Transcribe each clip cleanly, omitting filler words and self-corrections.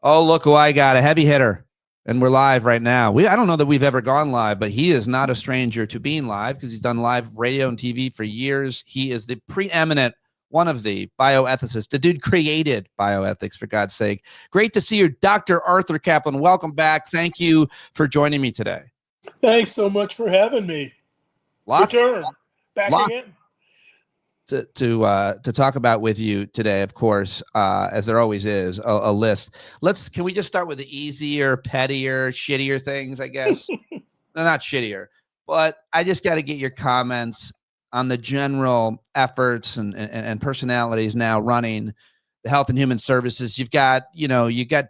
Oh, look who I got, a heavy hitter. And we're live right now. I don't know that we've ever gone live, but he is not a stranger to being live because he's done live radio and TV for years. He is the preeminent, one of the bioethicists. The dude created bioethics, for God's sake. Great to see you, Dr. Arthur Caplan. Welcome back. Thank you for joining me today. Thanks so much for having me. Return. Back again. To talk about with you today, of course, as there always is, a list. Can we just start with the easier, pettier, shittier things, I guess? No, not shittier, but I just got to get your comments on the general efforts and personalities now running the Health and Human Services. You got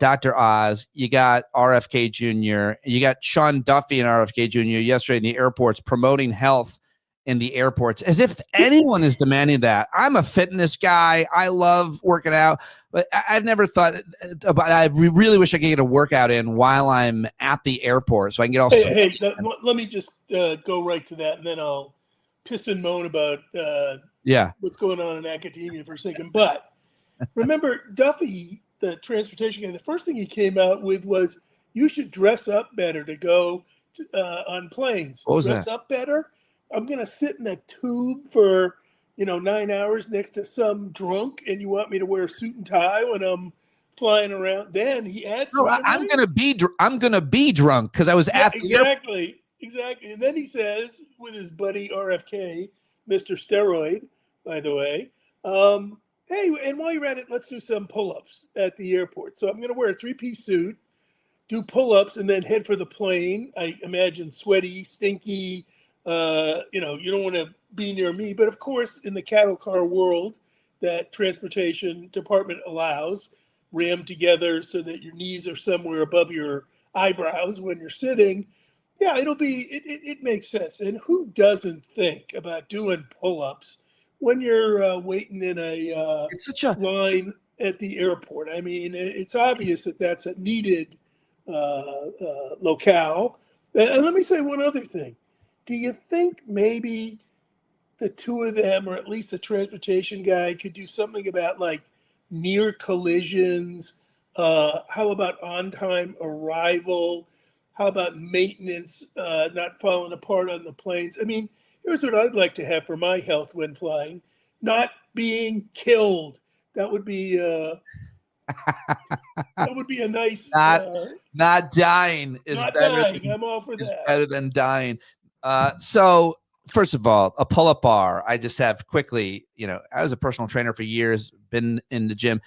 Dr. Oz, you got RFK Jr., you got Sean Duffy and RFK Jr. yesterday in the airports promoting health in the airports, as if anyone is demanding that. I'm a fitness guy. I love working out, but I've never thought about, I really wish I could get a workout in while I'm at the airport so I can get all let me just go right to that, and then I'll piss and moan about what's going on in academia for a second. But remember, Duffy, the transportation guy, the first thing he came out with was, you should dress up better to go on planes. Dress up better? I'm going to sit in a tube for, 9 hours next to some drunk, and you want me to wear a suit and tie when I'm flying around? Then he adds, no, I'm going to be drunk because I was at the airport. Exactly. And then he says, with his buddy RFK, Mr. Steroid, by the way, hey, and while you're at it, let's do some pull-ups at the airport. So I'm going to wear a 3-piece suit, do pull-ups, and then head for the plane. I imagine sweaty, stinky. You don't want to be near me. But of course, in the cattle car world that transportation department allows, rammed together so that your knees are somewhere above your eyebrows when you're sitting. Yeah, it makes sense. And who doesn't think about doing pull-ups when you're waiting in a line at the airport? I mean, it's obvious that that's a needed locale. And let me say one other thing. Do you think maybe the two of them, or at least the transportation guy, could do something about like near collisions? How about on-time arrival? How about maintenance not falling apart on the planes? I mean, here's what I'd like to have for my health when flying: not being killed. That would be a nice. Not dying is not better. Dying. I'm all for that. Better than dying. So first of all, a pull-up bar. I just have quickly, I was a personal trainer for years, been in the gym.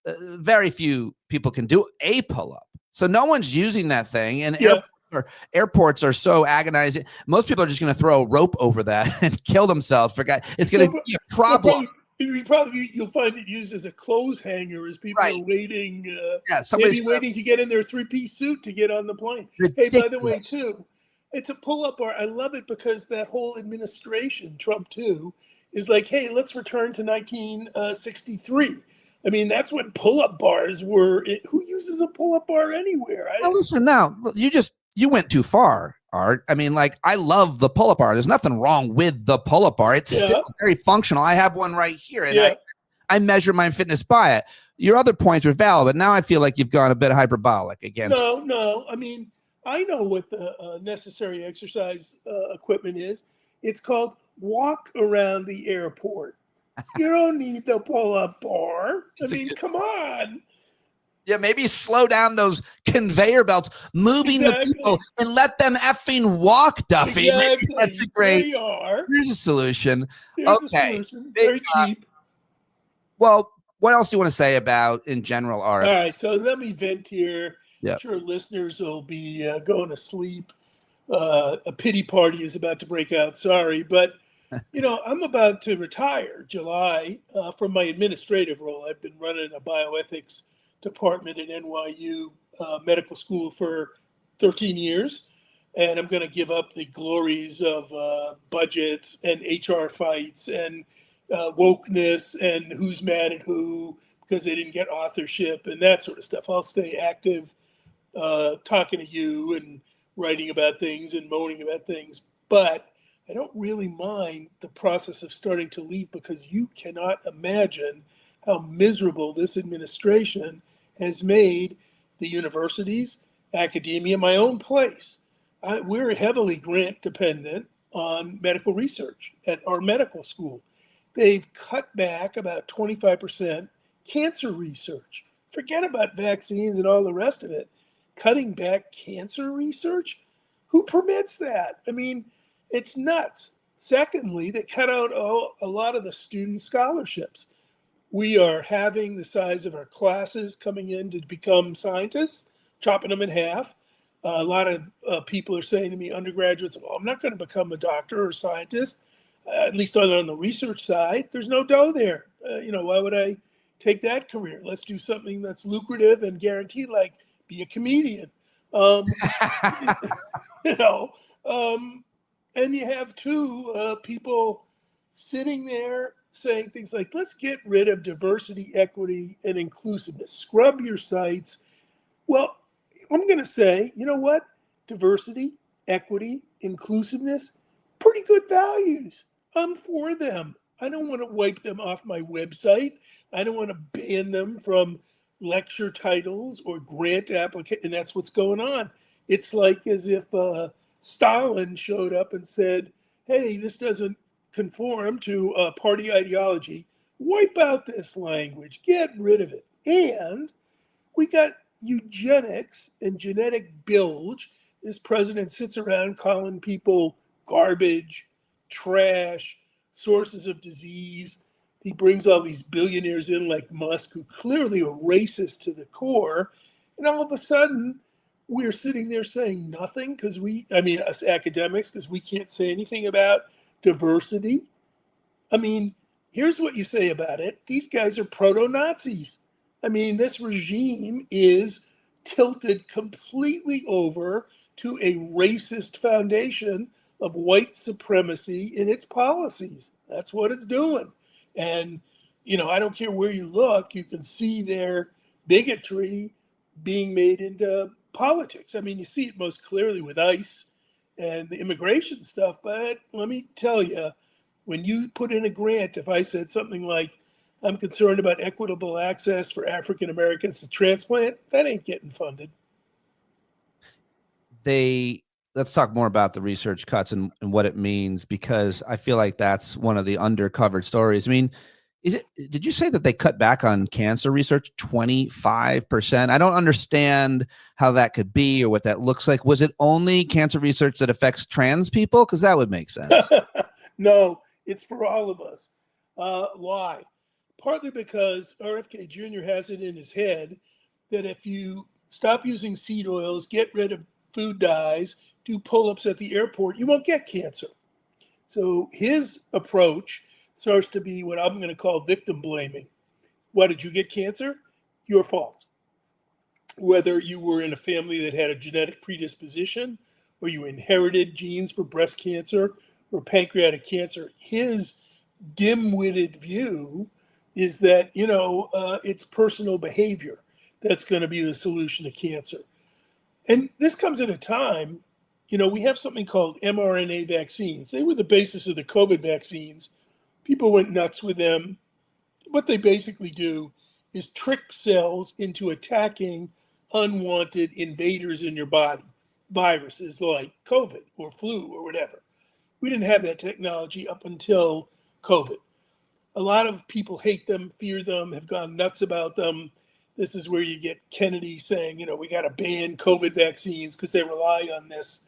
Very few people can do a pull-up. So no one's using that thing. And airports are so agonizing. Most people are just going to throw a rope over that and kill themselves. It's going to be a problem. You'll find it used as a clothes hanger as people are waiting. Maybe waiting to get in their 3-piece suit to get on the plane. Ridiculous. Hey, by the way, too, it's a pull-up bar. I love it because that whole administration, Trump too, is like, hey, let's return to 1963. I mean, that's when pull-up bars were. Who uses a pull-up bar anywhere? Well, listen, now you went too far, Art. I mean, I love the pull-up bar. There's nothing wrong with the pull-up bar. It's still very functional. I have one right here, and I measure my fitness by it. Your other points were valid, but now I feel like you've gone a bit hyperbolic against. No. I mean, I know what the necessary exercise equipment is. It's called walk around the airport. You don't need the pull-up bar. Come on. Yeah, maybe slow down those conveyor belts, moving the people, and let them effing walk, Duffy. Exactly. That's a great. There you are. Here's a solution. Here's a solution. Very cheap. Well, what else do you want to say about, in general, All right, so let me vent here. Yeah. I'm sure listeners will be going to sleep. A pity party is about to break out. Sorry, but I'm about to retire July from my administrative role. I've been running a bioethics department at NYU Medical School for 13 years, and I'm going to give up the glories of budgets and HR fights and wokeness and who's mad at who because they didn't get authorship and that sort of stuff. I'll stay active, talking to you and writing about things and moaning about things, but I don't really mind the process of starting to leave because you cannot imagine how miserable this administration has made the universities, academia, my own place. We're heavily grant dependent on medical research at our medical school. They've cut back about 25% cancer research. Forget about vaccines and all the rest of it. Cutting back cancer research? Who permits that? I mean, it's nuts. Secondly, they cut out a lot of the student scholarships. We are having the size of our classes coming in to become scientists, chopping them in half. A lot of people are saying to me, undergraduates, well, I'm not going to become a doctor or scientist, at least on the research side. There's no dough there. Why would I take that career? Let's do something that's lucrative and guaranteed, like be a comedian. Um, you know, and you have two people sitting there saying things like, let's get rid of diversity, equity, and inclusiveness. Scrub your sites. Well, I'm going to say, you know what? Diversity, equity, inclusiveness, pretty good values. I'm for them. I don't want to wipe them off my website. I don't want to ban them from lecture titles or grant application. And that's what's going on. It's like as if Stalin showed up and said, hey, this doesn't conform to party ideology. Wipe out this language. Get rid of it. And we got eugenics and genetic bilge. This president sits around calling people garbage, trash, sources of disease. He brings all these billionaires in like Musk, who clearly are racist to the core. And all of a sudden, we're sitting there saying nothing because us academics, because we can't say anything about diversity. I mean, here's what you say about it. These guys are proto-Nazis. I mean, this regime is tilted completely over to a racist foundation of white supremacy in its policies. That's what it's doing. And, I don't care where you look, you can see their bigotry being made into politics. I mean, you see it most clearly with ICE and the immigration stuff. But let me tell you, when you put in a grant, if I said something like, I'm concerned about equitable access for African Americans to transplant, that ain't getting funded. Let's talk more about the research cuts and what it means, because I feel like that's one of the undercovered stories. I mean, did you say that they cut back on cancer research 25%? I don't understand how that could be or what that looks like. Was it only cancer research that affects trans people? Because that would make sense. No, it's for all of us. Why? Partly because RFK Jr. has it in his head that if you stop using seed oils, get rid of food dyes, do pull-ups at the airport, you won't get cancer. So his approach starts to be what I'm going to call victim blaming. Why did you get cancer? Your fault. Whether you were in a family that had a genetic predisposition, or you inherited genes for breast cancer or pancreatic cancer, his dim-witted view is that, it's personal behavior that's going to be the solution to cancer. And this comes at a time, we have something called mRNA vaccines. They were the basis of the COVID vaccines. People went nuts with them. What they basically do is trick cells into attacking unwanted invaders in your body, viruses like COVID or flu or whatever. We didn't have that technology up until COVID. A lot of people hate them, fear them, have gone nuts about them. This is where you get Kennedy saying, we got to ban COVID vaccines because they rely on this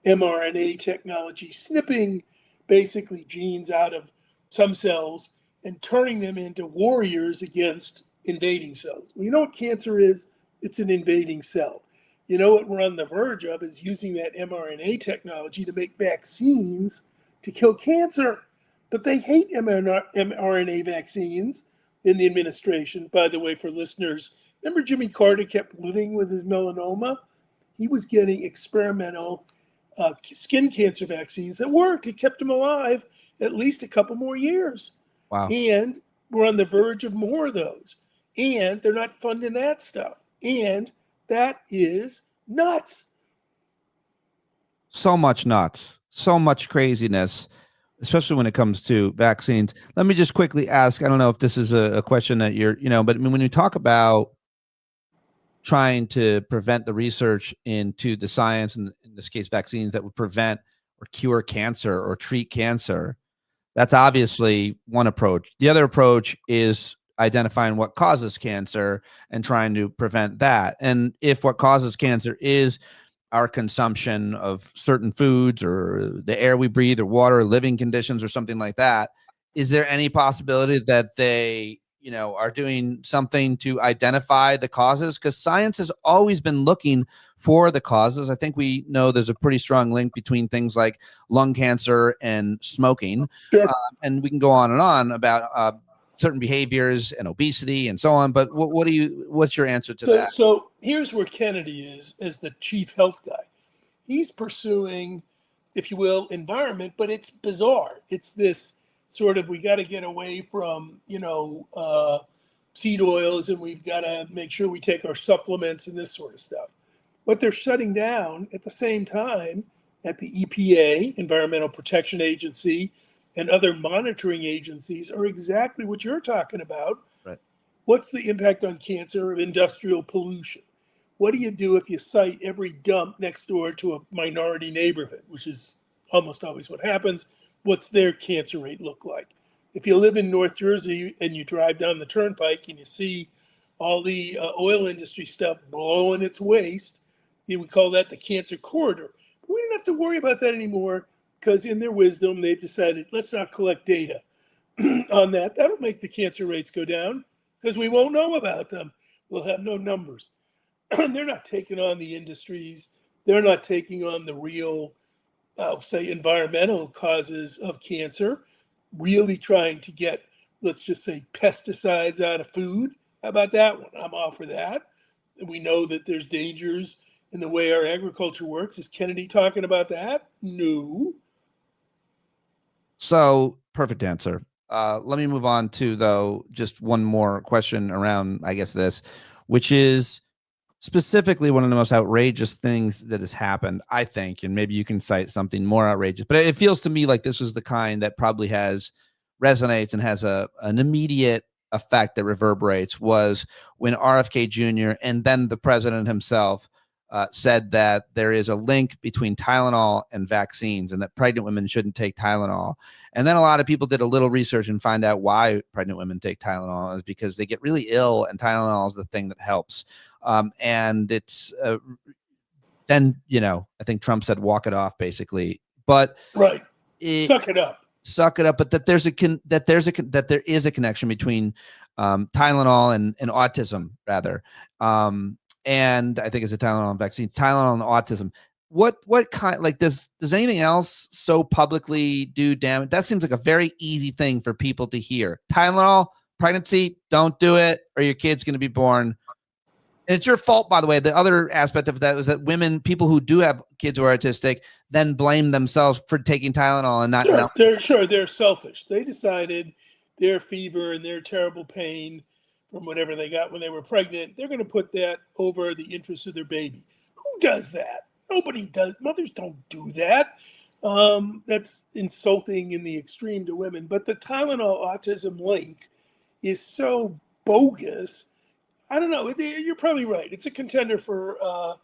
mRNA technology, snipping basically genes out of some cells and turning them into warriors against invading cells. Well, you know what cancer is? It's an invading cell. You know what we're on the verge of is using that mRNA technology to make vaccines to kill cancer. But they hate mRNA vaccines in the administration. By the way, for listeners, remember Jimmy Carter kept living with his melanoma? He was getting experimental skin cancer vaccines that worked. It kept him alive at least a couple more years. Wow. And we're on the verge of more of those. And they're not funding that stuff. And that is nuts. So much nuts, so much craziness, especially when it comes to vaccines. Let me just quickly ask, I don't know if this is a question that you're, but when you talk about trying to prevent the research into the science, and in this case, vaccines that would prevent or cure cancer or treat cancer. That's obviously one approach. The other approach is identifying what causes cancer and trying to prevent that. And if what causes cancer is our consumption of certain foods or the air we breathe or water, or living conditions or something like that, is there any possibility that they, are doing something to identify the causes? Because science has always been looking for the causes. I think we know there's a pretty strong link between things like lung cancer and smoking. Sure. And we can go on about certain behaviors and obesity and so on. But what's your answer to that? So here's where Kennedy is as the chief health guy. He's pursuing, if you will, environment, but it's bizarre. It's this sort of, we got to get away from, seed oils, and we've got to make sure we take our supplements and this sort of stuff. What they're shutting down at the same time at the EPA, Environmental Protection Agency, and other monitoring agencies are exactly what you're talking about. Right. What's the impact on cancer of industrial pollution? What do you do if you cite every dump next door to a minority neighborhood, which is almost always what happens? What's their cancer rate look like? If you live in North Jersey and you drive down the turnpike and you see all the oil industry stuff blowing its waste, we call that the cancer corridor. But we don't have to worry about that anymore, because in their wisdom, they've decided, let's not collect data on that. That'll make the cancer rates go down because we won't know about them. We'll have no numbers. They're not taking on the industries. They're not taking on the real, I'll say, environmental causes of cancer, really trying to get, let's just say, pesticides out of food. How about that one? I'm all for that. And we know that there's dangers in the way our agriculture works. Is Kennedy talking about that? No. So, perfect answer. Let me move on to, though, just one more question around, I guess, this, which is specifically one of the most outrageous things that has happened, I think, and maybe you can cite something more outrageous, but it feels to me like this is the kind that probably resonates and has an immediate effect that reverberates, was when RFK Jr. and then the president himself said that there is a link between Tylenol and vaccines, and that pregnant women shouldn't take Tylenol. And then a lot of people did a little research and find out why pregnant women take Tylenol is because they get really ill, and Tylenol is the thing that helps. And it's then, I think Trump said, walk it off, basically. But right, suck it up. But that there is a connection between Tylenol and autism, rather. And I think it's a Tylenol vaccine, Tylenol and autism. What kind, like, does anything else so publicly do damage? That seems like a very easy thing for people to hear. Tylenol, pregnancy, don't do it, or your kid's going to be born. And it's your fault, by the way. The other aspect of that was that people who do have kids who are autistic then blame themselves for taking Tylenol and not. They're selfish. They decided their fever and their terrible pain from whatever they got when they were pregnant, they're going to put that over the interests of their baby. Who does that? Nobody does. Mothers don't do that. That's insulting in the extreme to women. But the Tylenol autism link is so bogus. I don't know. You're probably right. It's a contender for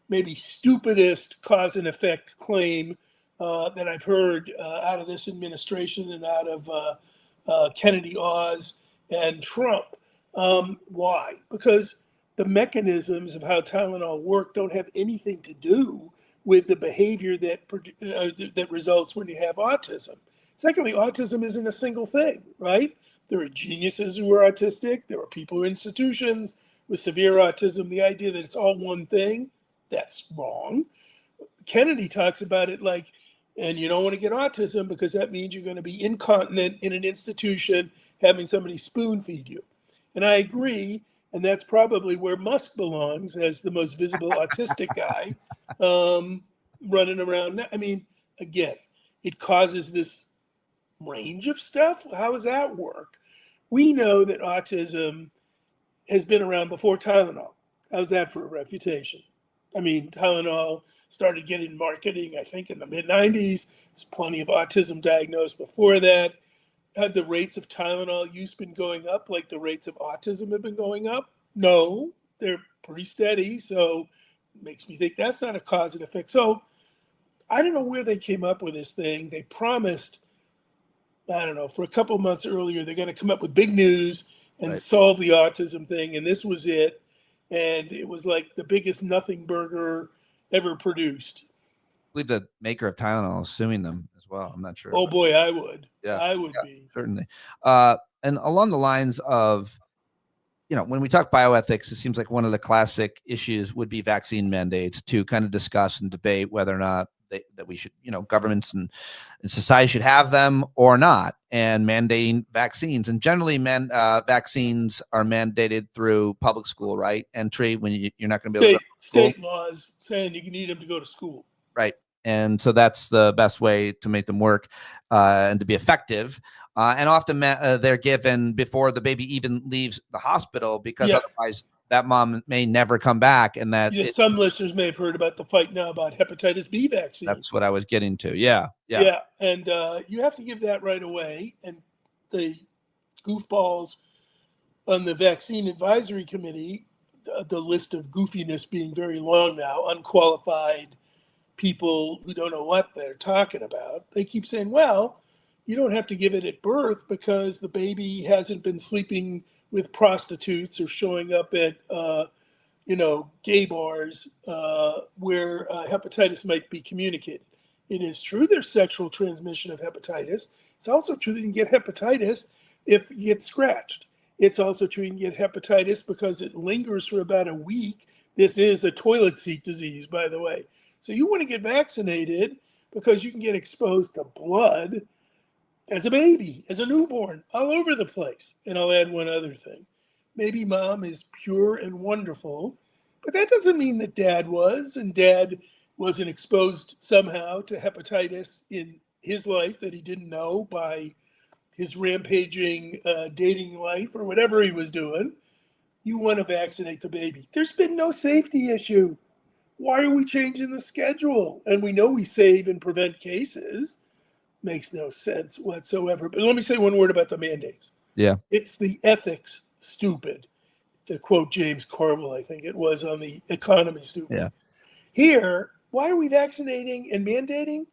maybe stupidest cause and effect claim that I've heard out of this administration and out of Kennedy, Oz, and Trump. Why? Because the mechanisms of how Tylenol work don't have anything to do with the behavior that results when you have autism. Secondly, autism isn't a single thing, right? There are geniuses who are autistic. There are people in institutions with severe autism. The idea that it's all one thing, that's wrong. Kennedy talks about it like, and you don't want to get autism because that means you're going to be incontinent in an institution having somebody spoon feed you. And I agree, and that's probably where Musk belongs as the most visible autistic guy running around. I mean, again, it causes this range of stuff. How does that work? We know that autism has been around before Tylenol. How's that for a reputation? I mean, Tylenol started getting marketing, I think, in the mid-90s. There's plenty of autism diagnosed before that. Have the rates of Tylenol use been going up like the rates of autism have been going up? No, they're pretty steady. So it makes me think that's not a cause and effect. So I don't know where they came up with this thing. They promised, I don't know, for a couple of months earlier, they're going to come up with big news and Right. solve the autism thing. And this was it. And it was like the biggest nothing burger ever produced. I believe the maker of Tylenol is suing them as well. I'm not sure. Oh boy, I would. Yeah. I would Yeah, be. certainly. And along the lines of, when we talk bioethics, it seems like one of the classic issues would be vaccine mandates, to kind of discuss and debate whether or not that we should, governments and society should have them or not, and mandating vaccines. And generally, vaccines are mandated through public school, right? Entry, when you're not going to be able to go to school. State laws saying you need them to go to school. Right. And so that's the best way to make them work and to be effective. And often they're given before the baby even leaves the hospital, because otherwise that mom may never come back. And some listeners may have heard about the fight now about hepatitis B vaccine. That's what I was getting to. Yeah. And you have to give that right away. And the goofballs on the vaccine advisory committee, the list of goofiness being very long now, unqualified people who don't know what they're talking about, they keep saying, well, you don't have to give it at birth because the baby hasn't been sleeping with prostitutes or showing up at gay bars where hepatitis might be communicated. It is true there's sexual transmission of hepatitis. It's also true that you can get hepatitis if you get scratched. It's also true you can get hepatitis because it lingers for about a week. This is a toilet seat disease, by the way. So you want to get vaccinated because you can get exposed to blood as a baby, as a newborn, all over the place. And I'll add one other thing. Maybe mom is pure and wonderful, but that doesn't mean that dad was, and dad wasn't exposed somehow to hepatitis in his life that he didn't know by his rampaging dating life or whatever he was doing. You want to vaccinate the baby. There's been no safety issue. Why are we changing the schedule? And we know we save and prevent cases. Makes no sense whatsoever. But let me say one word about the mandates. Yeah. It's the ethics stupid. To quote James Carville, I think it was on the economy stupid. Yeah. Here, why are we vaccinating and mandating?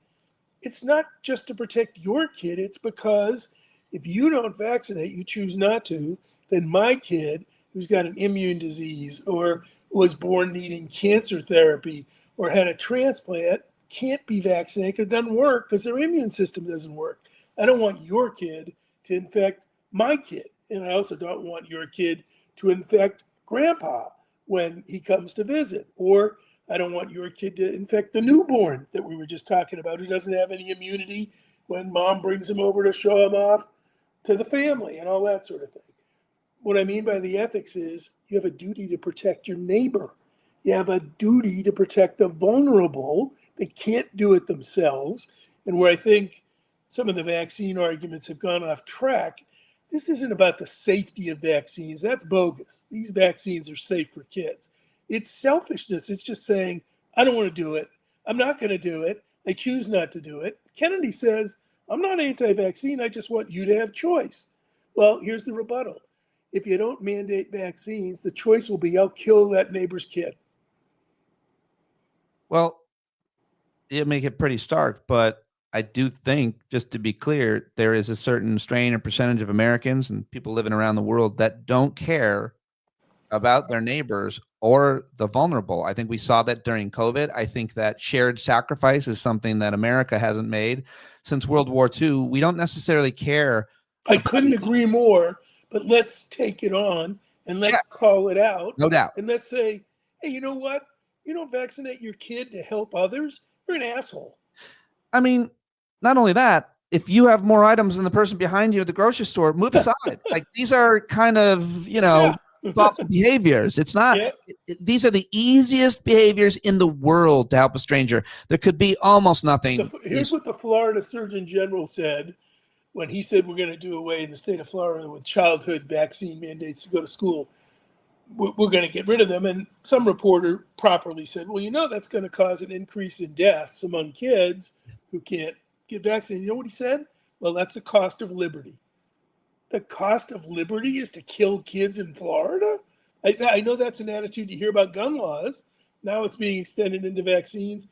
It's not just to protect your kid. It's because if you don't vaccinate, you choose not to, then my kid who's got an immune disease or was born needing cancer therapy or had a transplant can't be vaccinated because it doesn't work because their immune system doesn't work. I don't want your kid to infect my kid. And I also don't want your kid to infect grandpa when he comes to visit. Or I don't want your kid to infect the newborn that we were just talking about who doesn't have any immunity when mom brings him over to show him off to the family and all that sort of thing. What I mean by the ethics is you have a duty to protect your neighbor. You have a duty to protect the vulnerable. They can't do it themselves. And where I think some of the vaccine arguments have gone off track, this isn't about the safety of vaccines. That's bogus. These vaccines are safe for kids. It's selfishness. It's just saying, I don't want to do it. I'm not going to do it. I choose not to do it. Kennedy says, I'm not anti-vaccine. I just want you to have choice. Well, here's the rebuttal. If you don't mandate vaccines, the choice will be, I'll kill that neighbor's kid. Well, you make it pretty stark, but I do think, just to be clear, there is a certain strain or percentage of Americans and people living around the world that don't care about their neighbors or the vulnerable. I think we saw that during COVID. I think that shared sacrifice is something that America hasn't made since World War II. We don't necessarily care. I couldn't agree more, but let's take it on and let's call it out. No doubt. And let's say, hey, you know what? You don't vaccinate your kid to help others. You're an asshole. I mean, not only that, if you have more items than the person behind you at the grocery store, move aside. Like, these are kind of, thoughtful behaviors. It's not, these are the easiest behaviors in the world to help a stranger. There could be almost nothing. Here's what the Florida Surgeon General said when he said we're going to do away in the state of Florida with childhood vaccine mandates to go to school. We're going to get rid of them. And some reporter properly said, well, that's going to cause an increase in deaths among kids who can't get vaccinated. You know what he said? Well, that's the cost of liberty. The cost of liberty is to kill kids in Florida? I know that's an attitude you hear about gun laws. Now it's being extended into vaccines.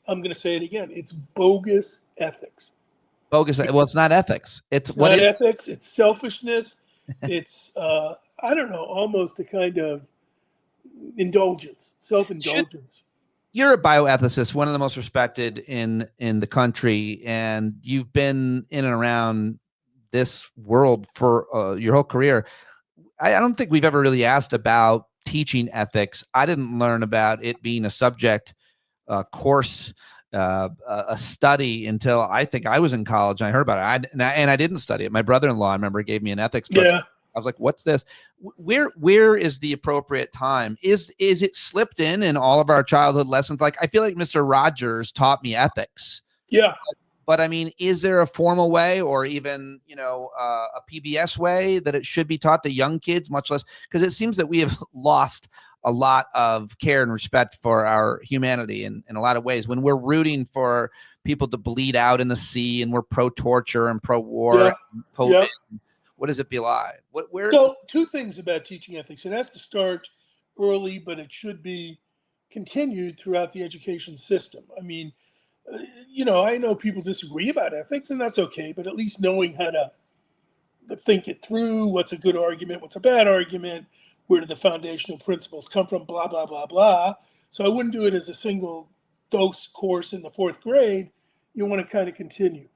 I'm going to say it again. It's bogus ethics. Bogus. Well, it's not ethics. It's not ethics. It's selfishness. It's I don't know, almost a kind of indulgence, self-indulgence. You're a bioethicist, one of the most respected in the country, and you've been in and around this world for your whole career. I don't think we've ever really asked about teaching ethics. I didn't learn about it being a subject, course, a study until I think I was in college. And I heard about it, and I didn't study it. My brother-in-law, I remember, gave me an ethics book. Yeah. I was like, "What's this? Where is the appropriate time? Is it slipped in all of our childhood lessons? Like, I feel like Mr. Rogers taught me ethics. Yeah. But I mean, is there a formal way, or even a PBS way that it should be taught to young kids? Much less, because it seems that we have lost a lot of care and respect for our humanity in a lot of ways. When we're rooting for people to bleed out in the sea, and we're pro-torture and pro-war, Yeah. and COVID. Yeah. What does it belie? So, two things about teaching ethics. It has to start early, but it should be continued throughout the education system. I mean, I know people disagree about ethics, and that's okay, but at least knowing how to think it through, what's a good argument, what's a bad argument, where do the foundational principles come from, blah, blah, blah, blah. So I wouldn't do it as a single dose course in the 4th grade. You want to kind of continue.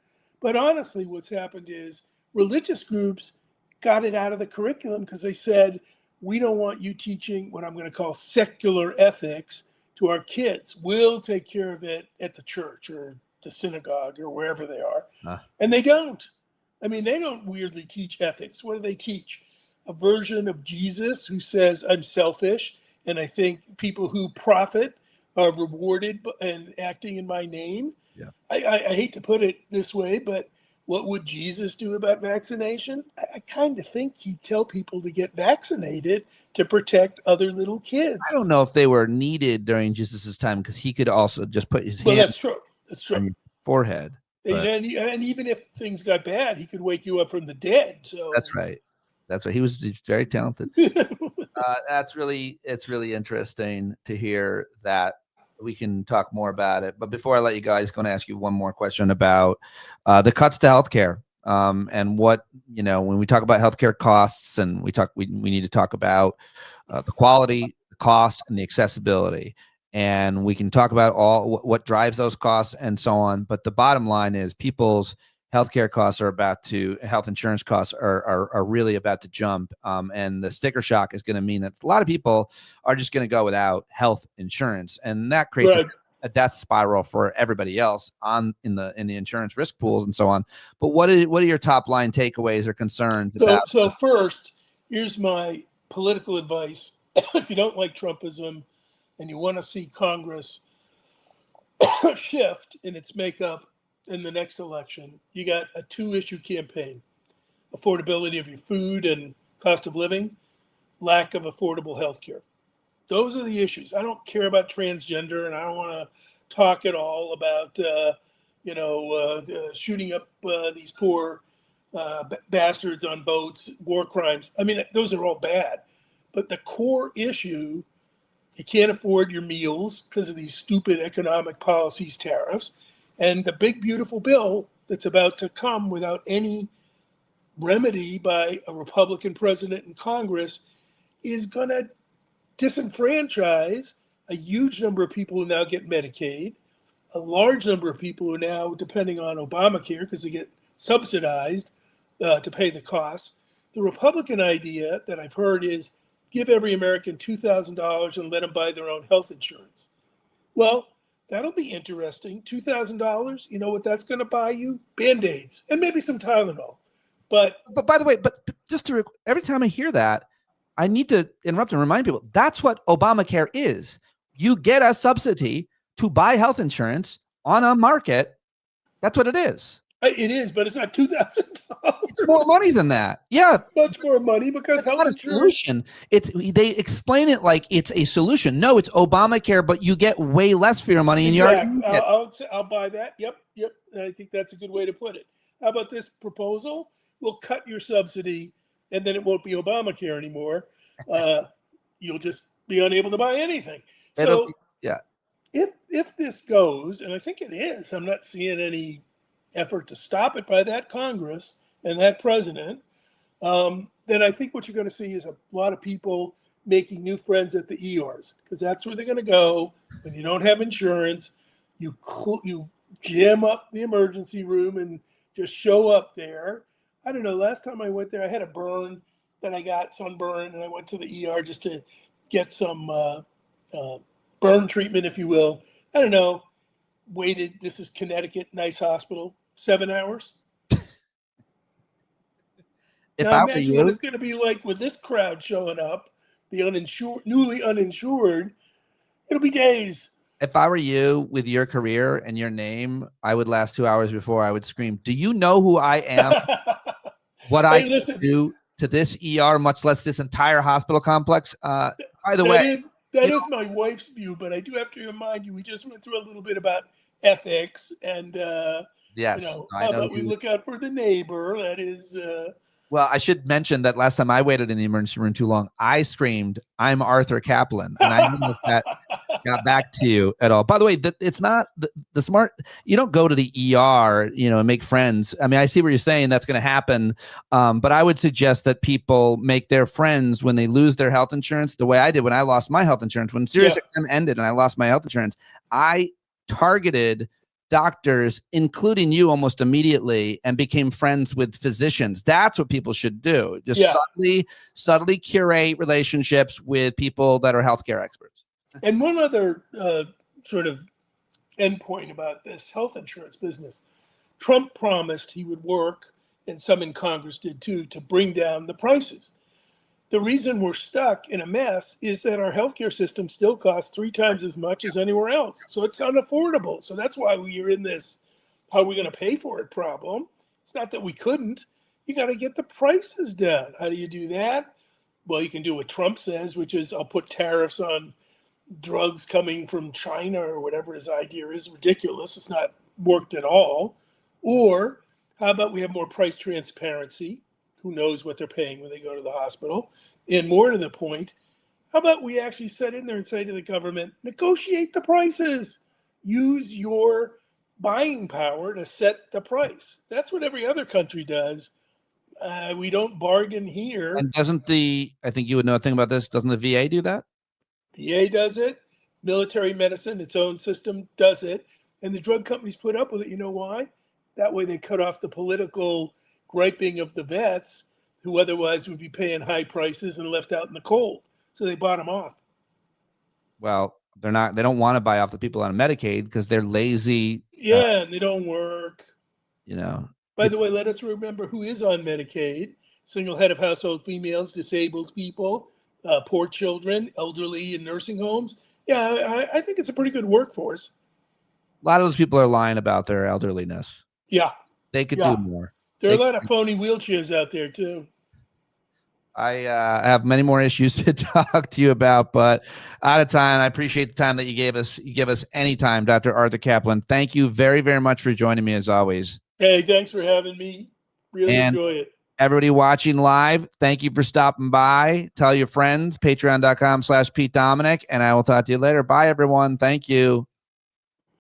But honestly, what's happened is religious groups got it out of the curriculum because they said, we don't want you teaching what I'm going to call secular ethics to our kids. We'll take care of it at the church or the synagogue or wherever they are. And they don't. I mean, they don't weirdly teach ethics. What do they teach? A version of Jesus who says, I'm selfish, and I think people who profit are rewarded and acting in my name. Yeah. I hate to put it this way, but what would Jesus do about vaccination? I kind of think he'd tell people to get vaccinated to protect other little kids. I don't know if they were needed during Jesus's time, because he could also just put his hand that's true. That's true. on your forehead. And even if things got bad, he could wake you up from the dead. So that's right. He was very talented. It's really interesting to hear that. We can talk more about it. But before I let you go, I just going to ask you one more question about the cuts to healthcare. And what, when we talk about healthcare costs, and we need to talk about the quality, the cost, and the accessibility. And we can talk about all what drives those costs and so on. But the bottom line is people's healthcare costs health insurance costs are really about to jump. And the sticker shock is going to mean that a lot of people are just going to go without health insurance. And that creates a death spiral for everybody else in the insurance risk pools and so on. But what are your top line takeaways or concerns about? So first, here's my political advice. If you don't like Trumpism and you want to see Congress shift in its makeup in the next election, you got a 2-issue campaign: affordability of your food and cost of living, lack of affordable health care. Those are the issues. I don't care about transgender, and I don't want to talk at all about shooting up these poor bastards on boats, war crimes. I mean, those are all bad. But the core issue, you can't afford your meals because of these stupid economic policies, tariffs, and the big, beautiful bill that's about to come without any remedy by a Republican president and Congress is going to disenfranchise a huge number of people who now get Medicaid, a large number of people who now, depending on Obamacare, because they get subsidized to pay the costs. The Republican idea that I've heard is give every American $2,000 and let them buy their own health insurance. Well, that'll be interesting. $2,000, you know what that's going to buy you? Band-Aids and maybe some Tylenol. But by the way, every time I hear that, I need to interrupt and remind people that's what Obamacare is. You get a subsidy to buy health insurance on a market. That's what it is. It is, but it's not $2,000. It's more money than that. Yeah, it's much more money because it's not a solution. They explain it like it's a solution. No, it's Obamacare, but you get way less for your money. Exactly. And I'll buy that. Yep. I think that's a good way to put it. How about this proposal? We'll cut your subsidy, and then it won't be Obamacare anymore. you'll just be unable to buy anything. It'll So be, yeah. if this goes, and I think it is, I'm not seeing any effort to stop it by that Congress and that president, then I think what you're going to see is a lot of people making new friends at the ERs, because that's where they're going to go when you don't have insurance. You jam up the emergency room and just show up there. I don't know. Last time I went there, I had a burn that I got, sunburn, and I went to the ER just to get some burn treatment, if you will. I don't know. Waited. This is Connecticut, nice hospital. 7 hours. If Now I were imagine what you, it's going to be like with this crowd showing up, the uninsured, newly uninsured. It'll be days. if I were you with your career and your name, I would last 2 hours before I would scream, "Do you know who I am? What I Hey, listen, do to this ER, much less this entire hospiil complex?" By the that way, is that is my wife's view, but I do have to remind you, we just went through a little bit about ethics, and yes, I how know about we you. look out for the neighbor? That is, Well, I should mention that last time I waited in the emergency room too long, I screamed, "I'm Arthur Caplan," and I don't know if that got back to you at all. By the way, it's not the smart. You don't go to the ER, and make friends. I mean, I see what you're saying. That's going to happen, but I would suggest that people make their friends when they lose their health insurance. The way I did when I lost my health insurance, when Sirius XM ended and I lost my health insurance, I targeted doctors, including you, almost immediately, and became friends with physicians. That's what people should do. Just subtly curate relationships with people that are healthcare experts. And one other sort of endpoint about this health insurance business: Trump promised he would work, and some in Congress did too, to bring down the prices. The reason we're stuck in a mess is that our healthcare system still costs 3 times as much as anywhere else. So it's unaffordable. So that's why we are in this how are we going to pay for it problem. It's not that we couldn't. You got to get the prices down. How do you do that? Well, you can do what Trump says, which is I'll put tariffs on drugs coming from China or whatever his idea is. Ridiculous. It's not worked at all. Or how about we have more price transparency? Who knows what they're paying when they go to the hospital? And more to the point, how about we actually sit in there and say to the government, negotiate the prices. Use your buying power to set the price. That's what every other country does. We don't bargain here. And I think you would know a thing about this, doesn't the VA do that? VA does it. Military medicine, its own system, does it. And the drug companies put up with it. You know why? That way they cut off the political griping of the vets, who otherwise would be paying high prices and left out in the cold. So they bought them off. Well, they don't want to buy off the people on Medicaid because they're lazy. Yeah, and they don't work. By the way, let us remember who is on Medicaid: single head of household females, disabled people, poor children, elderly in nursing homes. Yeah, I think it's a pretty good workforce. A lot of those people are lying about their elderliness. Yeah. They could do more. There are a lot of phony wheelchairs out there too. I have many more issues to talk to you about, but out of time. I appreciate the time that you gave us. You give us any time, Dr. Arthur Caplan. Thank you very, very much for joining me as always. Hey, thanks for having me. Really enjoy it. Everybody watching live, thank you for stopping by. Tell your friends, patreon.com/Pete Dominic, and I will talk to you later. Bye, everyone. Thank you.